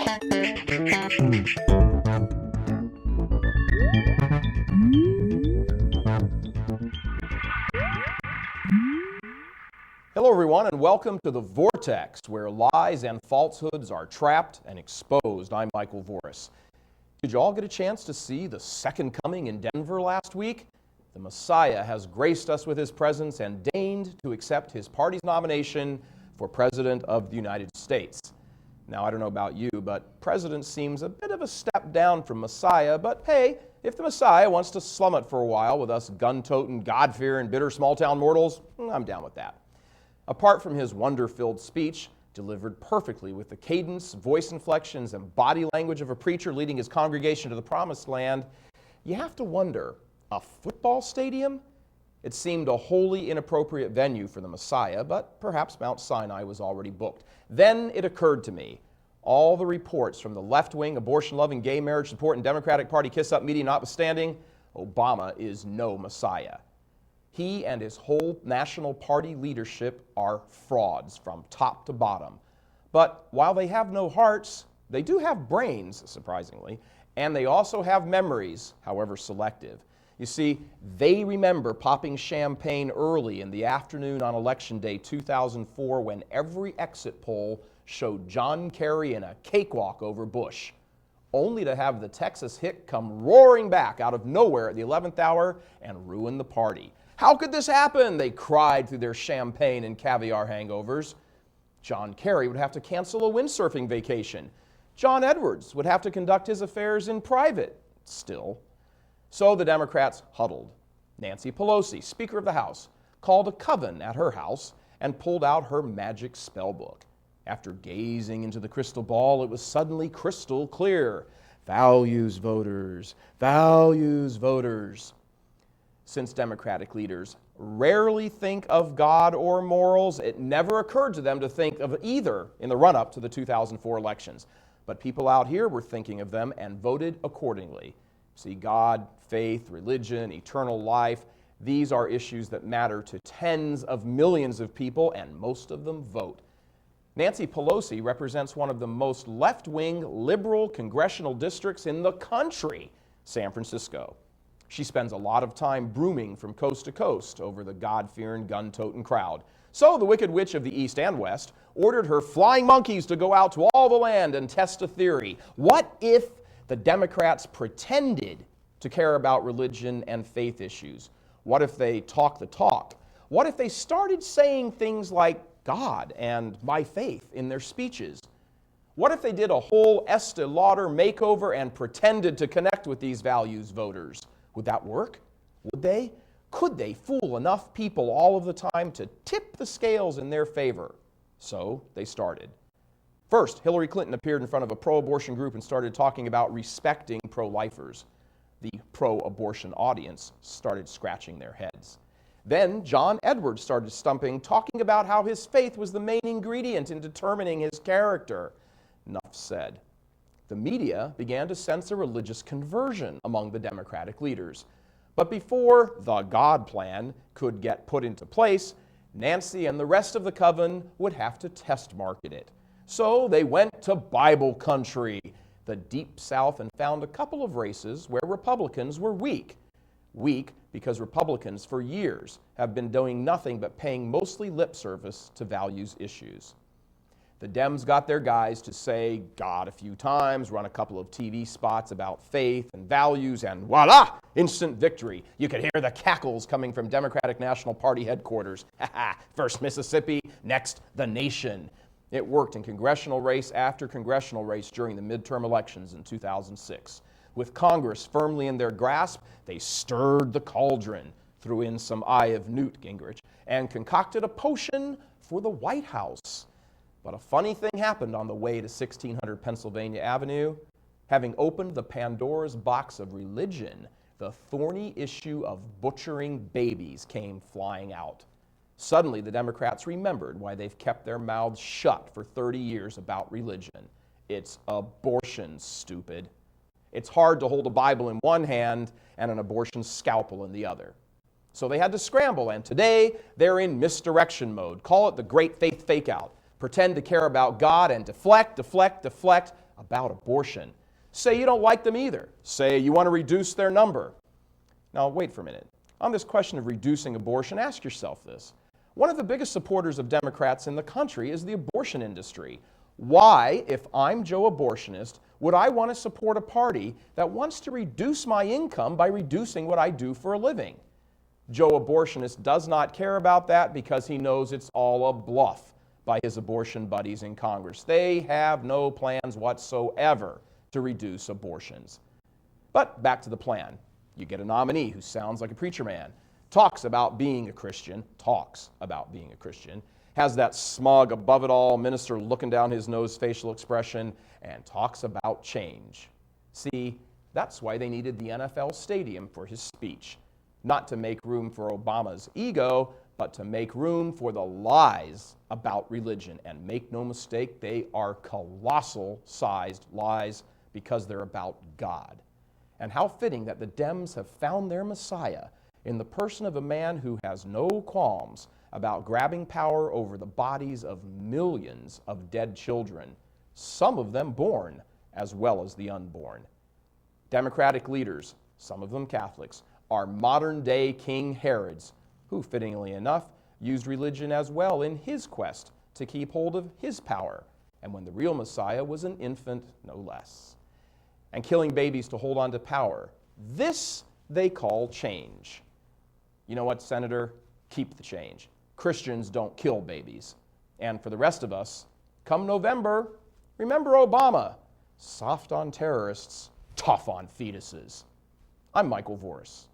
Hello everyone, and welcome to the Vortex, where lies and falsehoods are trapped and exposed. I'm Michael Voris. Did you all get a chance to see the second coming in Denver last week? The Messiah has graced us with his presence and deigned to accept his party's nomination for President of the United States. Now, I don't know about you, but President seems a bit of a step down from Messiah, but hey, if the Messiah wants to slum it for a while with us gun-toting, God-fearing, bitter small-town mortals, I'm down with that. Apart from his wonder-filled speech, delivered perfectly with the cadence, voice inflections, and body language of a preacher leading his congregation to the promised land, you have to wonder, a football stadium? It seemed a wholly inappropriate venue for the Messiah, but perhaps Mount Sinai was already booked. Then it occurred to me, all the reports from the left-wing, abortion-loving, gay marriage support, and Democratic Party kiss-up media notwithstanding, Obama is no Messiah. He and his whole national party leadership are frauds from top to bottom. But while they have no hearts, they do have brains, surprisingly, and they also have memories, however selective. You see, they remember popping champagne early in the afternoon on Election Day 2004 when every exit poll showed John Kerry in a cakewalk over Bush, only to have the Texas hit come roaring back out of nowhere at the 11th hour and ruin the party. How could this happen? They cried through their champagne and caviar hangovers. John Kerry would have to cancel a windsurfing vacation. John Edwards would have to conduct his affairs in private still. So the Democrats huddled. Nancy Pelosi, Speaker of the House, called a coven at her house and pulled out her magic spell book. After gazing into the crystal ball, it was suddenly crystal clear. Values voters, values voters. Since Democratic leaders rarely think of God or morals, it never occurred to them to think of either in the run-up to the 2004 elections. But people out here were thinking of them and voted accordingly. See, God, faith, religion, eternal life, these are issues that matter to tens of millions of people, and most of them vote. Nancy Pelosi represents one of the most left-wing, liberal congressional districts in the country, San Francisco. She spends a lot of time brooming from coast to coast over the God-fearing, gun-toting crowd. So the Wicked Witch of the East and West ordered her flying monkeys to go out to all the land and test a theory. What if the Democrats pretended to care about religion and faith issues? What if they talked the talk? What if they started saying things like God and my faith in their speeches? What if they did a whole Estee Lauder makeover and pretended to connect with these values voters? Would that work? Would they? Could they fool enough people all of the time to tip the scales in their favor? So they started. First, Hillary Clinton appeared in front of a pro-abortion group and started talking about respecting pro-lifers. The pro-abortion audience started scratching their heads. Then John Edwards started stumping, talking about how his faith was the main ingredient in determining his character. Enough said. The media began to sense a religious conversion among the Democratic leaders. But before the God plan could get put into place, Nancy and the rest of the coven would have to test market it. So they went to Bible country, the deep South, and found a couple of races where Republicans were weak. Weak because Republicans for years have been doing nothing but paying mostly lip service to values issues. The Dems got their guys to say God a few times, run a couple of TV spots about faith and values, and voila, instant victory. You could hear the cackles coming from Democratic National Party headquarters. First Mississippi, next the nation. It worked in congressional race after congressional race during the midterm elections in 2006. With Congress firmly in their grasp, they stirred the cauldron, threw in some Eye of Newt Gingrich, and concocted a potion for the White House. But a funny thing happened on the way to 1600 Pennsylvania Avenue. Having opened the Pandora's box of religion, the thorny issue of butchering babies came flying out. Suddenly, the Democrats remembered why they've kept their mouths shut for 30 years about religion. It's abortion, stupid. It's hard to hold a Bible in one hand and an abortion scalpel in the other. So they had to scramble, and today they're in misdirection mode. Call it the Great Faith Fake-Out. Pretend to care about God and deflect, deflect, deflect, about abortion. Say you don't like them either. Say you want to reduce their number. Now, wait for a minute. On this question of reducing abortion, ask yourself this. One of the biggest supporters of Democrats in the country is the abortion industry. Why, if I'm Joe Abortionist, would I want to support a party that wants to reduce my income by reducing what I do for a living? Joe Abortionist does not care about that because he knows it's all a bluff by his abortion buddies in Congress. They have no plans whatsoever to reduce abortions. But back to the plan. You get a nominee who sounds like a preacher man, talks about being a Christian, has that smug, above-it-all minister looking down his nose facial expression, and talks about change. See, that's why they needed the NFL stadium for his speech. Not to make room for Obama's ego, but to make room for the lies about religion. And make no mistake, they are colossal-sized lies because they're about God. And how fitting that the Dems have found their Messiah in the person of a man who has no qualms about grabbing power over the bodies of millions of dead children, some of them born as well as the unborn. Democratic leaders, some of them Catholics, are modern-day King Herods, who, fittingly enough, used religion as well in his quest to keep hold of his power, and when the real Messiah was an infant, no less. And killing babies to hold on to power. This they call change. You know what, Senator? Keep the change. Christians don't kill babies. And for the rest of us, come November, remember Obama. Soft on terrorists, tough on fetuses. I'm Michael Voris.